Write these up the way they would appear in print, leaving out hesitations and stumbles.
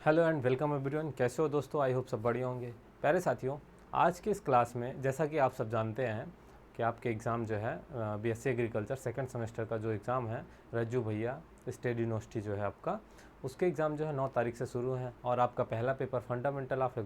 Hello and welcome everyone. कैसे हो दोस्तों? आई होप सब बढ़िया होंगे। प्यारे साथियों, आज की इस क्लास में जैसा कि आप सब जानते हैं कि आपके एग्ज़ाम जो है बीएससी एग्रीकल्चर सेकंड सेमेस्टर का जो एग्ज़ाम है रज्जू भैया स्टेट यूनिवर्सिटी जो है आपका, उसके एग्ज़ाम जो है 9 तारीख से शुरू है। और आपका पहला पेपर फंडामेंटल ऑफ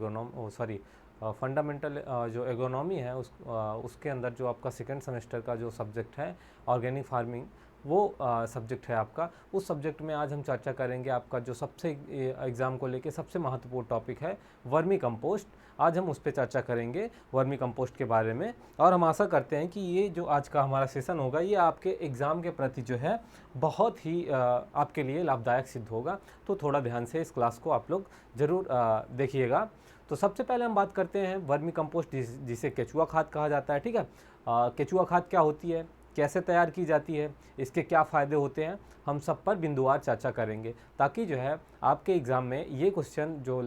फंडामेंटल जो एग्रोनॉमी है उसके अंदर जो आपका सेकंड सेमेस्टर का जो सब्जेक्ट है ऑर्गेनिक फार्मिंग, वो सब्जेक्ट है आपका। उस सब्जेक्ट में आज हम चर्चा करेंगे आपका जो सबसे एग्ज़ाम को लेके सबसे महत्वपूर्ण टॉपिक है वर्मी कंपोस्ट। आज हम उस पर चर्चा करेंगे वर्मी कंपोस्ट के बारे में, और हम आशा करते हैं कि ये जो आज का हमारा सेशन होगा ये आपके एग्ज़ाम के प्रति जो है बहुत ही आपके लिए लाभदायक सिद्ध होगा। तो थोड़ा ध्यान से इस क्लास को आप लोग ज़रूर देखिएगा। तो सबसे पहले हम बात करते हैं वर्मी कंपोस्ट जिसे केचुआ खाद कहा जाता है। ठीक है, केचुआ खाद क्या होती है, कैसे तैयार की जाती है, इसके क्या फ़ायदे होते हैं, हम सब पर बिंदुवार चर्चा करेंगे, ताकि जो है आपके एग्ज़ाम में ये क्वेश्चन जो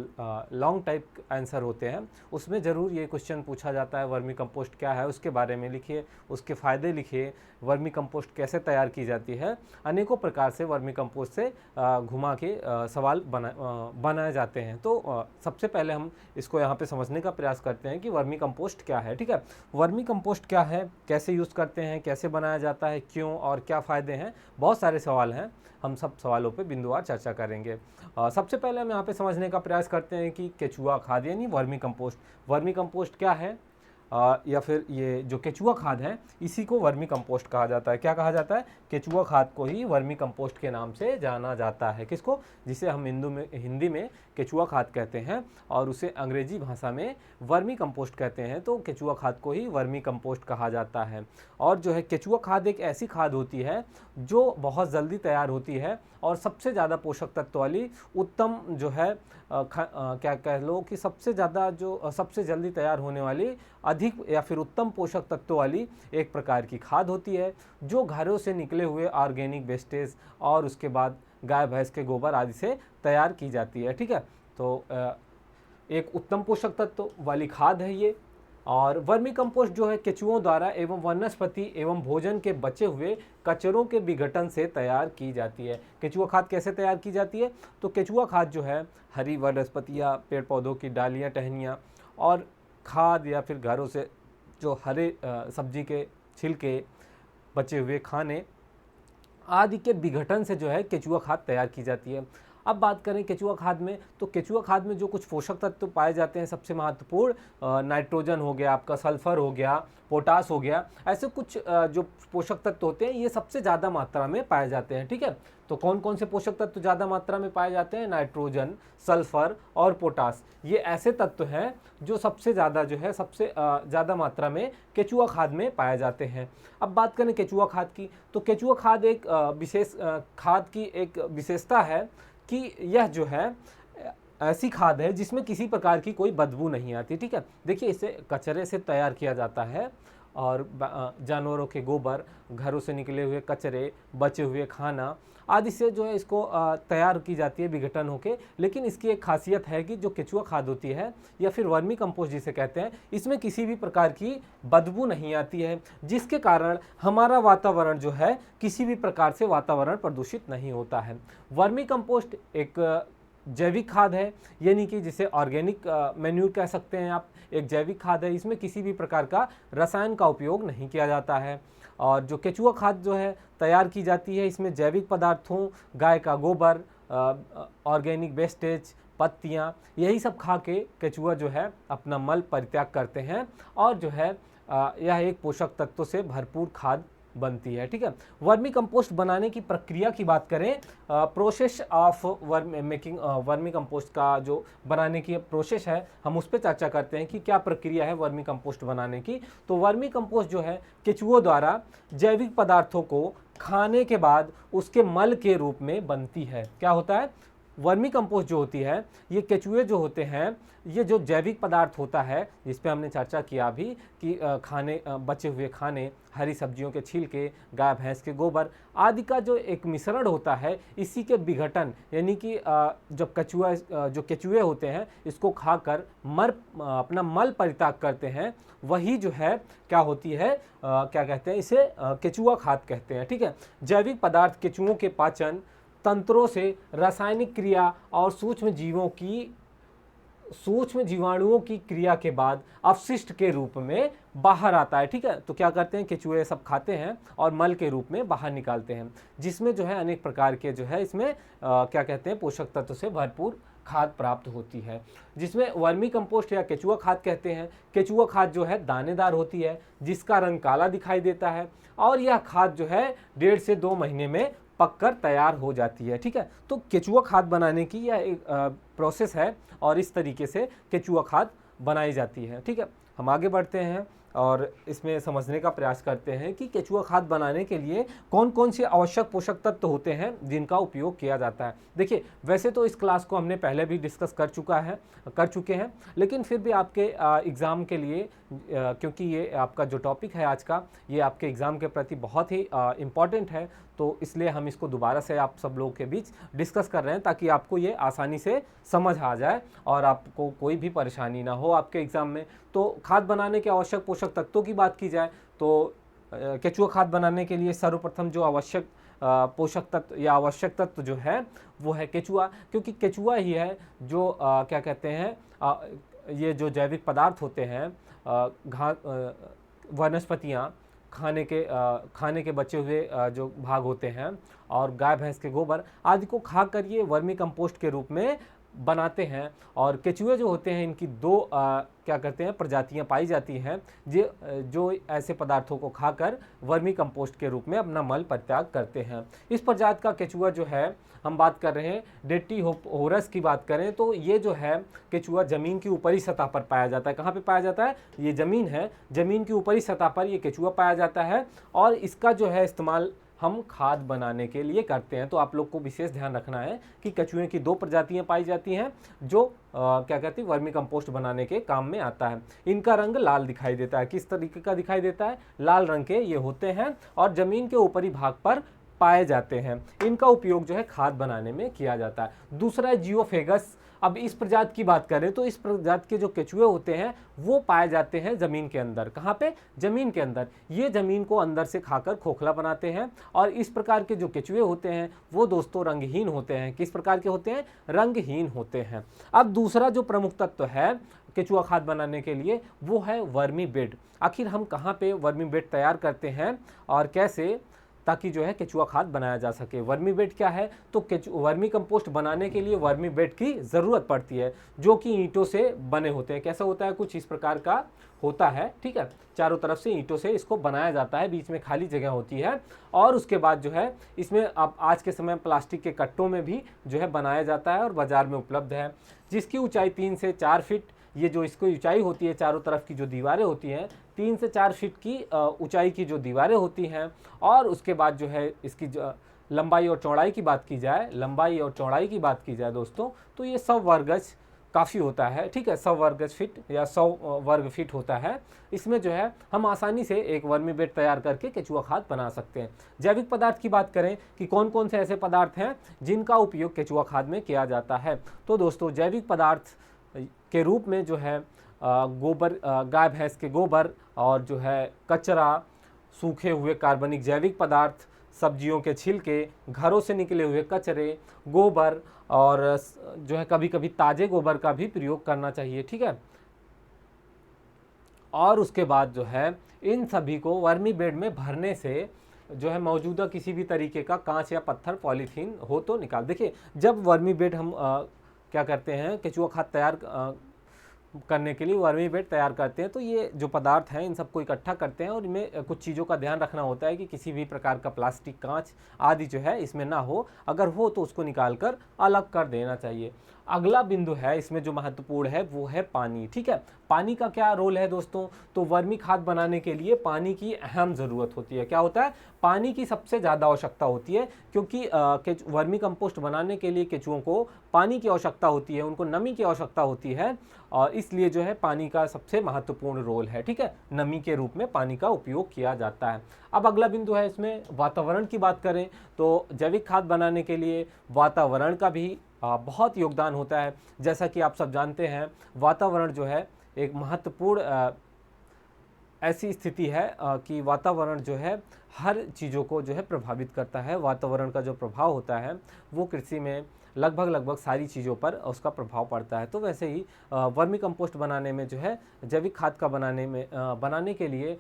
लॉन्ग टाइप आंसर होते हैं उसमें ज़रूर ये क्वेश्चन पूछा जाता है वर्मी कंपोस्ट क्या है, उसके बारे में लिखिए, उसके फ़ायदे लिखिए, वर्मी कंपोस्ट कैसे तैयार की जाती है। अनेकों प्रकार से वर्मी कंपोस्ट से घुमा के सवाल बनाए जाते हैं। तो सबसे पहले हम इसको यहाँ पे समझने का प्रयास करते हैं कि वर्मी कंपोस्ट क्या है। ठीक है, वर्मी कंपोस्ट क्या है, कैसे यूज़ करते हैं, कैसे बनाया जाता है, क्यों और क्या फ़ायदे हैं, बहुत सारे सवाल हैं। हम सब सवालों पे बिंदुवार चर्चा करेंगे। सबसे पहले हम यहाँ पे समझने का प्रयास करते हैं कि केचुआ खाद यानी वर्मी कंपोस्ट क्या है, या फिर ये जो केचुआ खाद है इसी को वर्मी कंपोस्ट कहा जाता है। क्या कहा जाता है? केचुआ खाद को ही वर्मी कंपोस्ट के नाम से जाना जाता है। किसको? जिसे हम हिंदी में केचुआ खाद कहते हैं और उसे अंग्रेजी भाषा में वर्मी कंपोस्ट कहते हैं। तो केचुआ खाद को ही वर्मी कंपोस्ट कहा जाता है। और जो है केचुआ खाद एक ऐसी खाद होती है जो बहुत जल्दी तैयार होती है और सबसे ज़्यादा पोषक तत्व वाली उत्तम जो है क्या कह लो कि सबसे जल्दी तैयार होने वाली अधिक या फिर उत्तम पोषक तत्व वाली एक प्रकार की खाद होती है, जो घरों से निकले हुए ऑर्गेनिक वेस्टेज और उसके बाद गाय भैंस के गोबर आदि से तैयार की जाती है। ठीक है, तो एक उत्तम पोषक तत्व वाली खाद है ये। और वर्मी कंपोस्ट जो है केचुओं द्वारा एवं वनस्पति एवं भोजन के बचे हुए कचरों के विघटन से तैयार की जाती है। केचुआ खाद कैसे तैयार की जाती है? तो केचुआ खाद जो है हरी वनस्पतियाँ, पेड़ पौधों की डालियाँ, टहनियाँ और खाद या फिर घरों से जो हरे सब्जी के छिलके, बचे हुए खाने आदि के विघटन से जो है केचुआ खाद तैयार की जाती है। अब बात करें केचुआ खाद में, तो केचुआ खाद में जो कुछ पोषक तत्व पाए जाते हैं सबसे महत्वपूर्ण नाइट्रोजन हो गया, आपका सल्फर हो गया, पोटास हो गया, ऐसे कुछ जो पोषक तत्व होते हैं ये सबसे ज़्यादा मात्रा में पाए जाते हैं। ठीक है, तो कौन कौन से पोषक तत्व ज़्यादा मात्रा में पाए जाते हैं? नाइट्रोजन, सल्फर और पोटास, ये ऐसे तत्व हैं जो सबसे ज़्यादा जो है सबसे ज़्यादा मात्रा में केचुआ खाद में पाए जाते हैं। अब बात करें केचुआ खाद की, तो केचुआ खाद एक विशेष खाद की एक विशेषता है कि यह जो है ऐसी खाद है जिसमें किसी प्रकार की कोई बदबू नहीं आती। ठीक है, देखिए इसे कचरे से तैयार किया जाता है और जानवरों के गोबर, घरों से निकले हुए कचरे, बचे हुए खाना आदि से जो है इसको तैयार की जाती है विघटन होके। लेकिन इसकी एक खासियत है कि जो केचुआ खाद होती है या फिर वर्मी कंपोस्ट जिसे कहते हैं, इसमें किसी भी प्रकार की बदबू नहीं आती है, जिसके कारण हमारा वातावरण जो है किसी भी प्रकार से वातावरण प्रदूषित नहीं होता है। वर्मी कंपोस्ट एक जैविक खाद है, यानी कि जिसे ऑर्गेनिक मैन्यूर कह सकते हैं आप, एक जैविक खाद है। इसमें किसी भी प्रकार का रसायन का उपयोग नहीं किया जाता है। और जो केचुआ खाद जो है तैयार की जाती है, इसमें जैविक पदार्थों, गाय का गोबर, ऑर्गेनिक वेस्टेज, पत्तियाँ, यही सब खा के केचुआ जो है अपना मल परित्याग करते हैं और जो है यह एक पोषक तत्वों से भरपूर खाद बनती है। ठीक है, वर्मी कंपोस्ट बनाने की प्रक्रिया की बात करें, process of making vermi compost का जो बनाने की प्रोसेस है हम उस पर चर्चा करते हैं कि क्या प्रक्रिया है वर्मी कंपोस्ट बनाने की। तो वर्मी कंपोस्ट जो है केचुओं द्वारा जैविक पदार्थों को खाने के बाद उसके मल के रूप में बनती है। क्या होता है? वर्मी कंपोस्ट जो होती है, ये केचुए जो होते हैं, ये जो जैविक पदार्थ होता है जिस पे हमने चर्चा किया अभी कि बचे हुए खाने, हरी सब्जियों के छिलके, गाय भैंस के गोबर आदि का जो एक मिश्रण होता है, इसी के विघटन यानी कि जब जो केचुए होते हैं इसको खाकर अपना मल परित्याग करते हैं, वही जो है क्या होती है, क्या कहते हैं इसे, केचुआ खाद कहते हैं। ठीक है, जैविक पदार्थ केचुओं के पाचन, तंत्रों से रासायनिक क्रिया और सूक्ष्म जीवाणुओं की क्रिया के बाद अपशिष्ट के रूप में बाहर आता है। ठीक है, तो क्या करते हैं, केचुए सब खाते हैं और मल के रूप में बाहर निकालते हैं, जिसमें जो है अनेक प्रकार के जो है इसमें क्या कहते हैं, पोषक तत्व से भरपूर खाद प्राप्त होती है, जिसमें वर्मी कंपोस्ट या केचुआ खाद कहते हैं। केचुआ खाद जो है दानेदार होती है, जिसका रंग काला दिखाई देता है, और यह खाद जो है 1.5 से 2 महीने में पककर तैयार हो जाती है। ठीक है, तो केचुआ खाद बनाने की यह एक प्रोसेस है और इस तरीके से केचुआ खाद बनाई जाती है। ठीक है, हम आगे बढ़ते हैं और इसमें समझने का प्रयास करते हैं कि केचुआ खाद बनाने के लिए कौन कौन से आवश्यक पोषक तत्व होते हैं जिनका उपयोग किया जाता है। देखिए, वैसे तो इस क्लास को हमने पहले भी डिस्कस कर चुके हैं, लेकिन फिर भी आपके एग्ज़ाम के लिए, क्योंकि ये आपका जो टॉपिक है आज का, ये आपके एग्ज़ाम के प्रति बहुत ही इम्पॉर्टेंट है, तो इसलिए हम इसको दोबारा से आप सब लोगों के बीच डिस्कस कर रहे हैं, ताकि आपको ये आसानी से समझ आ जाए और आपको कोई भी परेशानी ना हो आपके एग्ज़ाम में। तो खाद बनाने के आवश्यक पोषक तत्वों की बात की जाए तो केचुआ खाद बनाने के लिए सर्वप्रथम जो आवश्यक पोषक तत्व या आवश्यक तत्व जो है वो है केचुआ, क्योंकि केचुआ ही है जो क्या कहते हैं, ये जो जैविक पदार्थ होते हैं, वनस्पतियाँ, खाने के बचे हुए जो भाग होते हैं, और गाय भैंस के गोबर आदि को खाकर ये वर्मी कंपोस्ट के रूप में बनाते हैं। और केचुए जो होते हैं, इनकी 2 क्या करते हैं, प्रजातियां पाई जाती हैं जो ऐसे पदार्थों को खाकर वर्मी कंपोस्ट के रूप में अपना मल परित्याग करते हैं। इस प्रजाति का केचुआ जो है, हम बात कर रहे हैं डेटिहोरस की बात करें तो ये जो है केचुआ ज़मीन की ऊपरी सतह पर पाया जाता है। कहाँ पे पाया जाता है, ये ज़मीन है, ज़मीन की ऊपरी सतह पर ये केचुआ पाया जाता है, और इसका जो है इस्तेमाल हम खाद बनाने के लिए करते हैं। तो आप लोग को विशेष ध्यान रखना है कि केचुए की 2 प्रजातियां पाई जाती हैं जो क्या कहती है, वर्मी कंपोस्ट बनाने के काम में आता है। इनका रंग लाल दिखाई देता है। किस तरीके का दिखाई देता है, लाल रंग के ये होते हैं और ज़मीन के ऊपरी भाग पर पाए जाते हैं। इनका उपयोग जो है खाद बनाने में किया जाता है। दूसरा है जियोफेगस। अब इस प्रजाति की बात करें तो इस प्रजाति के जो केचुए होते हैं वो पाए जाते हैं ज़मीन के अंदर। कहाँ पे, ज़मीन के अंदर। ये ज़मीन को अंदर से खाकर खोखला बनाते हैं, और इस प्रकार के जो केचुए होते हैं वो दोस्तों रंगहीन होते हैं। किस प्रकार के होते हैं, रंगहीन होते हैं। अब दूसरा जो प्रमुख तत्व है केचुआ खाद बनाने के लिए वो है वर्मी बेड। आखिर हम कहाँ पे वर्मी बेड तैयार करते हैं और कैसे, ताकि जो है केचुआ खाद बनाया जा सके। वर्मी बेड क्या है, तो वर्मी कंपोस्ट बनाने के लिए वर्मी बेड की ज़रूरत पड़ती है, जो कि ईंटों से बने होते हैं। कैसा होता है, कुछ इस प्रकार का होता है। ठीक है, चारों तरफ से ईंटों से इसको बनाया जाता है, बीच में खाली जगह होती है, और उसके बाद जो है इसमें अब आज के समय प्लास्टिक के कट्टों में भी जो है बनाया जाता है और बाज़ार में उपलब्ध है, जिसकी ऊंचाई 3 से 4 फीट, ये जो इसको ऊंचाई होती है, चारों तरफ की जो दीवारें होती हैं 3 से 4 फीट की ऊंचाई की जो दीवारें होती हैं, और उसके बाद जो है इसकी लंबाई और चौड़ाई की बात की जाए, दोस्तों, तो ये 100 वर्ग गज काफ़ी होता है। ठीक है, 100 वर्ग गज फीट या 100 वर्ग फीट होता है। इसमें जो है हम आसानी से एक वर्मी बेड तैयार करके केचुआ खाद बना सकते हैं। जैविक पदार्थ की बात करें कि कौन कौन से ऐसे पदार्थ हैं जिनका उपयोग केचुआ खाद में किया जाता है, तो दोस्तों जैविक पदार्थ के रूप में जो है गोबर, गाय भैंस के गोबर, और जो है कचरा, सूखे हुए कार्बनिक जैविक पदार्थ, सब्जियों के छिलके, घरों से निकले हुए कचरे, गोबर, और जो है कभी कभी ताज़े गोबर का भी प्रयोग करना चाहिए। ठीक है, और उसके बाद जो है इन सभी को वर्मी बेड में भरने से जो है मौजूदा किसी भी तरीके का कांच या पत्थर, पॉलीथीन हो तो निकाल। देखिए, जब वर्मी बेड हम क्या करते हैं, केचुआ खाद तैयार करने के लिए वर्मी बेड तैयार करते हैं, तो ये जो पदार्थ हैं इन सबको इकट्ठा करते हैं, और इनमें कुछ चीज़ों का ध्यान रखना होता है कि किसी भी प्रकार का प्लास्टिक, कांच आदि जो है इसमें ना हो। अगर हो तो उसको निकाल कर अलग कर देना चाहिए। अगला बिंदु है इसमें जो महत्वपूर्ण है वो है पानी। ठीक है, पानी का क्या रोल है दोस्तों, तो वर्मी खाद बनाने के लिए पानी की अहम ज़रूरत होती है। क्या होता है, पानी की सबसे ज़्यादा आवश्यकता होती है, क्योंकि वर्मी कंपोस्ट बनाने के लिए केचुओं को पानी की आवश्यकता होती है, उनको नमी की आवश्यकता होती है, और इसलिए जो है पानी का सबसे महत्वपूर्ण रोल है। ठीक है, नमी के रूप में पानी का उपयोग किया जाता है। अब अगला बिंदु है इसमें वातावरण की बात करें तो जैविक खाद बनाने के लिए वातावरण का भी बहुत योगदान होता है। जैसा कि आप सब जानते हैं, वातावरण जो है एक महत्वपूर्ण ऐसी स्थिति है कि वातावरण जो है हर चीज़ों को जो है प्रभावित करता है। वातावरण का जो प्रभाव होता है वो कृषि में लगभग सारी चीज़ों पर उसका प्रभाव पड़ता है। तो वैसे ही वर्मी कंपोस्ट बनाने में जो है जैविक खाद का बनाने के लिए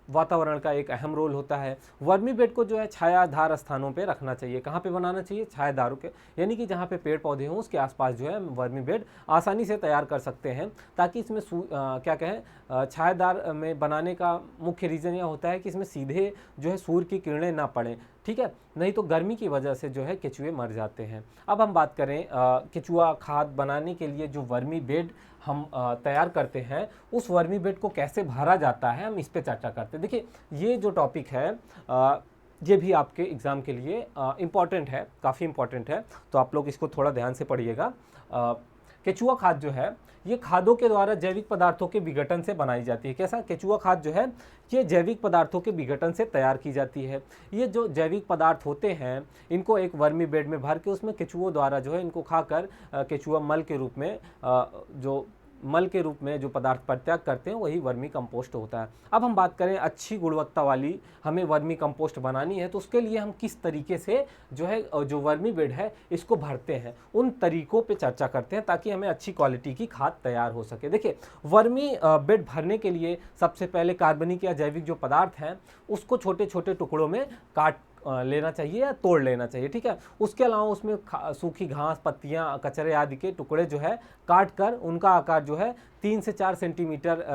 वातावरण का एक अहम रोल होता है। वर्मी बेड को जो है छायादार स्थानों पे रखना चाहिए। कहाँ पे बनाना चाहिए? छायादारों के, यानी कि जहाँ पे पेड़ पौधे हों उसके आसपास जो है वर्मी बेड आसानी से तैयार कर सकते हैं, ताकि इसमें छायादार में बनाने का मुख्य रीज़न यह होता है कि इसमें सीधे जो है सूर्य की किरणें ना पड़ें, ठीक है, नहीं तो गर्मी की वजह से जो है केचुए मर जाते हैं। अब हम बात करें केचुआ खाद बनाने के लिए जो वर्मी बेड हम तैयार करते हैं, उस वर्मी बेड को कैसे भरा जाता है, हम इस पे चर्चा करते हैं। देखिए, ये जो टॉपिक है ये भी आपके एग्ज़ाम के लिए इम्पॉर्टेंट है, काफ़ी इम्पॉर्टेंट है, तो आप लोग इसको थोड़ा ध्यान से पढ़िएगा। केचुआ खाद जो है ये खादों के द्वारा जैविक पदार्थों के विघटन से बनाई जाती है। कैसा? केचुआ खाद जो है ये जैविक पदार्थों के विघटन से तैयार की जाती है। ये जो जैविक पदार्थ होते हैं इनको एक वर्मी बेड में भर के उसमें केचुओं द्वारा जो है इनको खाकर केचुआ मल के रूप में जो पदार्थ परित्याग करते हैं वही वर्मी कंपोस्ट होता है। अब हम बात करें अच्छी गुणवत्ता वाली हमें वर्मी कंपोस्ट बनानी है, तो उसके लिए हम किस तरीके से जो वर्मी बेड है इसको भरते हैं, उन तरीकों पे चर्चा करते हैं ताकि हमें अच्छी क्वालिटी की खाद तैयार हो सके। देखिए, वर्मी बेड भरने के लिए सबसे पहले कार्बनिक या जैविक जो पदार्थ हैं उसको छोटे छोटे टुकड़ों में काट लेना चाहिए या तोड़ लेना चाहिए, ठीक है। उसके अलावा उसमें सूखी घास, पत्तियां, कचरे आदि के टुकड़े जो है काट कर उनका आकार जो है 3 से 4 सेंटीमीटर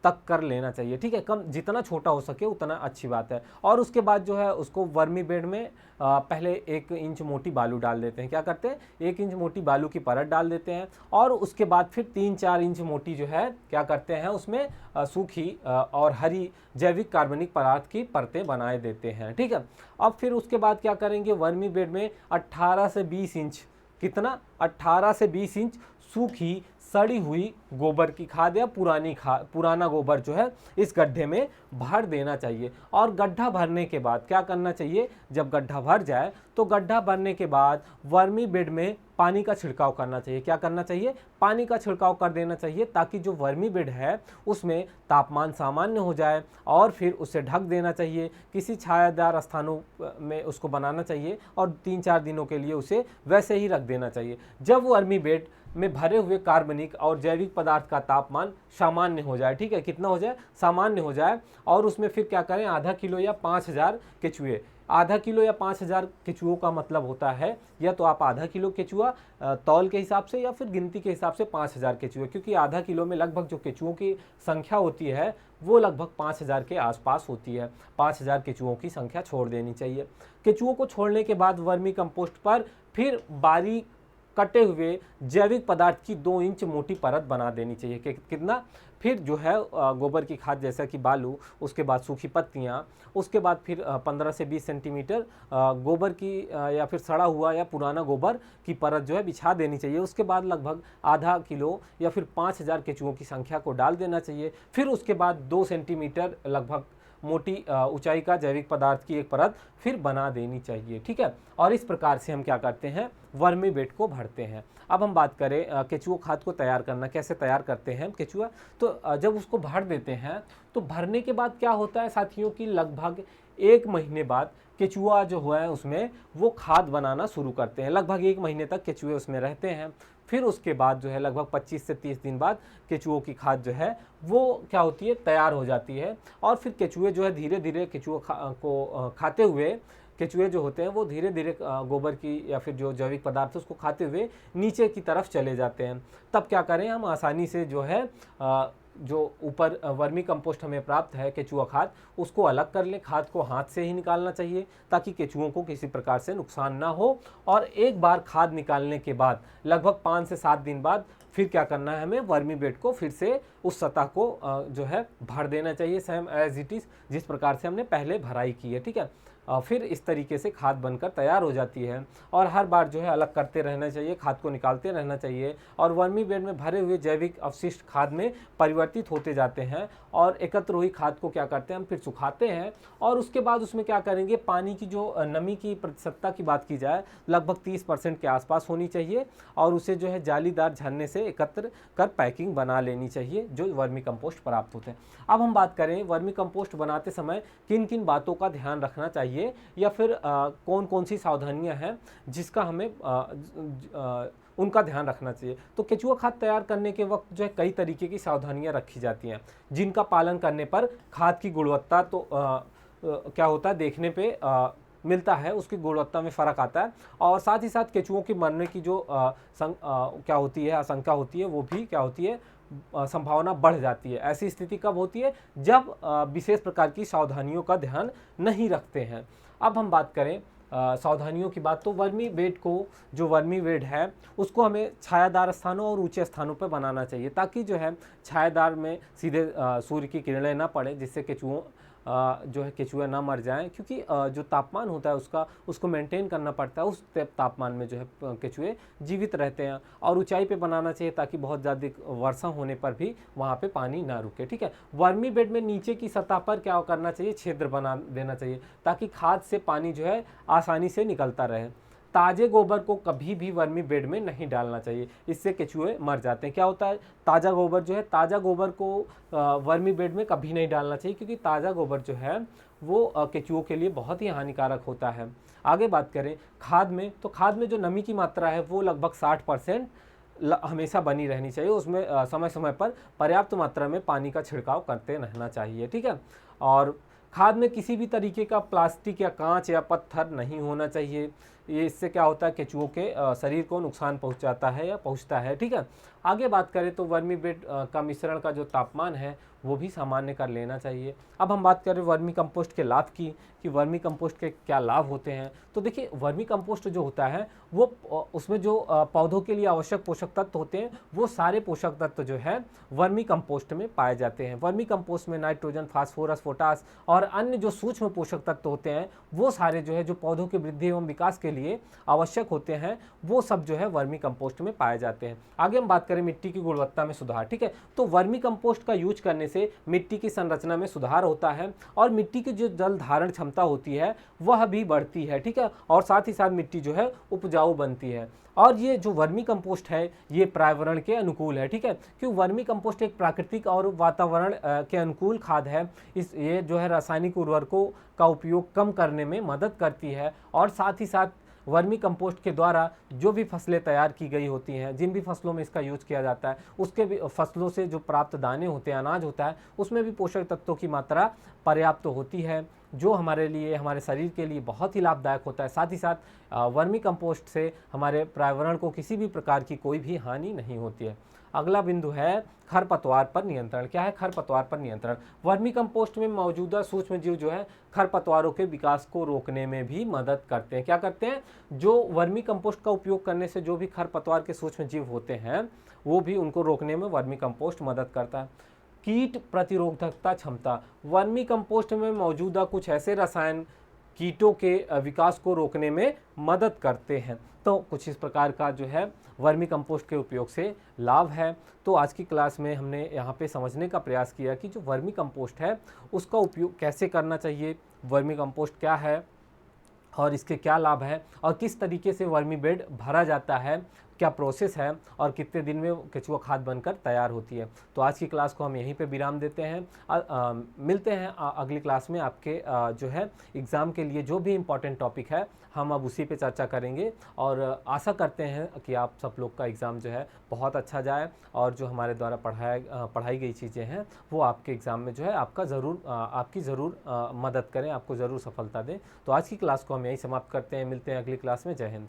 तक कर लेना चाहिए, ठीक है। कम जितना छोटा हो सके उतना अच्छी बात है। और उसके बाद जो है उसको वर्मी बेड में पहले 1 इंच मोटी बालू डाल देते हैं। क्या करते हैं? 1 इंच मोटी बालू की परत डाल देते हैं और उसके बाद फिर 3-4 इंच मोटी जो है क्या करते हैं उसमें सूखी और हरी जैविक कार्बनिक पदार्थ की परतें बनाए देते हैं, ठीक है। अब फिर उसके बाद क्या करेंगे, वर्मी बेड में 18 से 20 इंच, कितना? 18 से 20 इंच सूखी सड़ी हुई गोबर की खाद या पुराना गोबर जो है इस गड्ढे में भर देना चाहिए। और गड्ढा भरने के बाद क्या करना चाहिए, जब गड्ढा भर जाए तो गड्ढा भरने के बाद वर्मी बेड में पानी का छिड़काव करना चाहिए। क्या करना चाहिए? पानी का छिड़काव कर देना चाहिए, ताकि जो वर्मी बेड है उसमें तापमान सामान्य हो जाए और फिर उसे ढक देना चाहिए। किसी छायादार स्थानों में उसको बनाना चाहिए और 3-4 दिनों के लिए उसे वैसे ही रख देना चाहिए। जब वर्मी बेड में भरे हुए कार्बनिक और जैविक पदार्थ का तापमान सामान्य हो जाए, ठीक है, कितना हो जाए? सामान्य हो जाए, और उसमें फिर क्या करें, आधा किलो या 5000 केचुए। आधा किलो या 5000 केचुओं का मतलब होता है, या तो आप आधा किलो केचुआ तौल के हिसाब से या फिर गिनती के हिसाब से 5000 केचुए, क्योंकि आधा किलो में लगभग जो केचुओं की संख्या होती है वो लगभग 5000 के आसपास होती है। 5000 केचुओं की संख्या छोड़ देनी चाहिए। केचुओं को छोड़ने के बाद वर्मी कंपोस्ट पर फिर बारीक कटे हुए जैविक पदार्थ की 2 इंच मोटी परत बना देनी चाहिए। कितना? फिर जो है गोबर की खाद जैसा कि बालू, उसके बाद सूखी पत्तियाँ, उसके बाद फिर 15 से 20 सेंटीमीटर गोबर की या फिर सड़ा हुआ या पुराना गोबर की परत जो है बिछा देनी चाहिए। उसके बाद लगभग आधा किलो या फिर 5000 केचुओं की संख्या को डाल देना चाहिए। फिर उसके बाद 2 सेंटीमीटर लगभग मोटी ऊंचाई का जैविक पदार्थ की एक परत फिर बना देनी चाहिए, ठीक है। और इस प्रकार से हम क्या करते हैं, वर्मी बेड को भरते हैं। अब हम बात करें केचुआ खाद को तैयार करना, कैसे तैयार करते हैं केचुआ। तो जब उसको भर देते हैं तो भरने के बाद क्या होता है साथियों की लगभग 1 महीने बाद केचुआ जो हुआ है उसमें वो खाद बनाना शुरू करते हैं। लगभग 1 महीने तक केचुए उसमें रहते हैं। फिर उसके बाद जो है लगभग 25 से 30 दिन बाद केचुओं की खाद जो है वो क्या होती है, तैयार हो जाती है। और फिर केचुए जो है धीरे धीरे केचुआ को खाते हुए, केचुए जो होते हैं वो धीरे धीरे गोबर की या फिर जो जैविक पदार्थ है उसको खाते हुए नीचे की तरफ चले जाते हैं। तब क्या करें, हम आसानी से जो है जो ऊपर वर्मी कंपोस्ट हमें प्राप्त है केचुआ खाद, उसको अलग कर लें। खाद को हाथ से ही निकालना चाहिए ताकि केचुओं को किसी प्रकार से नुकसान ना हो। और एक बार खाद निकालने के बाद लगभग 5 से 7 दिन बाद फिर क्या करना है, हमें वर्मी बेड को फिर से उस सतह को जो है भर देना चाहिए, सेम एज इट इज़ जिस प्रकार से हमने पहले भराई की है, ठीक है। फिर इस तरीके से खाद बनकर तैयार हो जाती है। और हर बार जो है अलग करते रहना चाहिए, खाद को निकालते रहना चाहिए और वर्मी बेड में भरे हुए जैविक अवशिष्ट खाद में परिवर्तित होते जाते हैं। और एकत्र हुई खाद को क्या करते हैं, हम फिर सुखाते हैं और उसके बाद उसमें क्या करेंगे, पानी की जो नमी की प्रतिशतता की बात की जाए लगभग 30% के आसपास होनी चाहिए और उसे जो है जालीदार झरने से एकत्र कर पैकिंग बना लेनी चाहिए जो वर्मी कंपोस्ट प्राप्त होते हैं। अब हम बात करें वर्मी कंपोस्ट बनाते समय किन किन बातों का ध्यान रखना चाहिए या फिर कौन कौन सी सावधानियां हैं जिसका हमें उनका ध्यान रखना चाहिए। तो केचुआ खाद तैयार करने के वक्त जो है कई तरीके की सावधानियां रखी जाती हैं जिनका पालन करने पर खाद की गुणवत्ता तो क्या होता है देखने पे मिलता है, उसकी गुणवत्ता में फ़र्क आता है और साथ ही साथ केचुओं की मरने की जो क्या होती है, आशंका होती है, वो भी क्या होती है, संभावना बढ़ जाती है। ऐसी स्थिति कब होती है, जब विशेष प्रकार की सावधानियों का ध्यान नहीं रखते हैं। अब हम बात करें सावधानियों की बात, तो वर्मी बेड को, जो वर्मी बेड है उसको हमें छायादार स्थानों और ऊंचे स्थानों पर बनाना चाहिए ताकि जो है छायादार में सीधे सूर्य की किरणें ना पड़े, जिससे केचुओं जो है केचुआ ना मर जाएं, क्योंकि जो तापमान होता है उसको मेंटेन करना पड़ता है। उस तापमान में जो है केचुए जीवित रहते हैं। और ऊंचाई पे बनाना चाहिए ताकि बहुत ज़्यादा वर्षा होने पर भी वहाँ पे पानी ना रुके। ठीक है, वर्मी बेड में नीचे की सतह पर क्या करना चाहिए, छिद्र बना देना चाहिए ताकि खाद से पानी जो है आसानी से निकलता रहे। ताजे गोबर को कभी भी वर्मी बेड में नहीं डालना चाहिए, इससे केचुए मर जाते हैं। क्या होता है, ताज़ा गोबर जो है, ताज़ा गोबर को वर्मी बेड में कभी नहीं डालना चाहिए क्योंकि ताज़ा गोबर जो है वो केचुओं के लिए बहुत ही हानिकारक होता है। आगे बात करें खाद में, तो खाद में जो नमी की मात्रा है वो लगभग 60% हमेशा बनी रहनी चाहिए। उसमें समय समय पर पर्याप्त मात्रा में पानी का छिड़काव करते रहना चाहिए। ठीक है, और खाद में किसी भी तरीके का प्लास्टिक या कांच या पत्थर नहीं होना चाहिए। ये इससे क्या होता है, केचुओं के शरीर को नुकसान पहुंचाता है या पहुंचता है। ठीक है, आगे बात करें तो वर्मी बेड का मिश्रण का जो तापमान है वो भी सामान्य कर लेना चाहिए। अब हम बात करें वर्मी कंपोस्ट के लाभ की, कि वर्मी कंपोस्ट के क्या लाभ होते हैं। तो देखिए वर्मी कंपोस्ट जो होता है वो उसमें जो पौधों के लिए आवश्यक पोषक तत्व होते हैं वो सारे पोषक तत्व जो है वर्मी कंपोस्ट में पाए जाते हैं। वर्मी कंपोस्ट में नाइट्रोजन, फास्फोरस, पोटास और अन्य जो सूक्ष्म पोषक तत्व होते हैं वो सारे जो है जो पौधों की वृद्धि एवं विकास के लिए आवश्यक होते हैं वो सब जो है वर्मी कंपोस्ट में पाए जाते हैं। आगे हम बात करें मिट्टी की गुणवत्ता में सुधार। ठीक है, तो वर्मी कंपोस्ट का यूज करने से मिट्टी की संरचना में सुधार होता है और मिट्टी की जो जल धारण क्षमता होती है वह भी बढ़ती है। ठीक है, और साथ ही साथ मिट्टी जो है उपजाऊ बनती है। और ये जो वर्मी कंपोस्ट है ये पर्यावरण के अनुकूल है। ठीक है, क्योंकि वर्मी कंपोस्ट एक प्राकृतिक और वातावरण के अनुकूल खाद है। ये जो है रासायनिक उर्वरकों का उपयोग कम करने में मदद करती है और साथ ही साथ वर्मी कंपोस्ट के द्वारा जो भी फसलें तैयार की गई होती हैं, जिन भी फसलों में इसका यूज किया जाता है उसके भी फसलों से जो प्राप्त दाने होते हैं, अनाज होता है, उसमें भी पोषक तत्वों की मात्रा पर्याप्त होती है जो हमारे लिए, हमारे शरीर के लिए बहुत ही लाभदायक होता है। साथ ही साथ वर्मी कंपोस्ट से हमारे पर्यावरण को किसी भी प्रकार की कोई भी हानि नहीं होती है। अगला बिंदु है खरपतवार पर नियंत्रण। क्या है खरपतवार पर नियंत्रण? वर्मी कंपोस्ट में मौजूदा सूक्ष्म जीव जो है खरपतवारों के विकास को रोकने में भी मदद करते हैं। क्या करते हैं? जो वर्मी कंपोस्ट का उपयोग करने से जो भी खरपतवार के सूक्ष्म जीव होते हैं वो भी उनको रोकने में वर्मी कंपोस्ट मदद करता है। कीट प्रतिरोधकता क्षमता। वर्मी कंपोस्ट में मौजूदा कुछ ऐसे रसायन कीटों के विकास को रोकने में मदद करते हैं। तो कुछ इस प्रकार का जो है वर्मी कंपोस्ट के उपयोग से लाभ है। तो आज की क्लास में हमने यहाँ पे समझने का प्रयास किया कि जो वर्मी कंपोस्ट है उसका उपयोग कैसे करना चाहिए, वर्मी कंपोस्ट क्या है और इसके क्या लाभ है और किस तरीके से वर्मी बेड भरा जाता है, क्या प्रोसेस है और कितने दिन में केचुआ खाद बनकर तैयार होती है। तो आज की क्लास को हम यहीं पे विराम देते हैं। मिलते हैं अगली क्लास में। आपके जो है एग्ज़ाम के लिए जो भी इम्पोर्टेंट टॉपिक है हम अब उसी पे चर्चा करेंगे और आशा करते हैं कि आप सब लोग का एग्ज़ाम जो है बहुत अच्छा जाए और जो हमारे द्वारा पढ़ाई गई चीज़ें हैं वो आपके एग्ज़ाम में जो है आपकी ज़रूर मदद करें, आपको ज़रूर सफलता दें। तो आज की क्लास को हम यहीं समाप्त करते हैं। मिलते हैं अगली क्लास में। जय हिंद।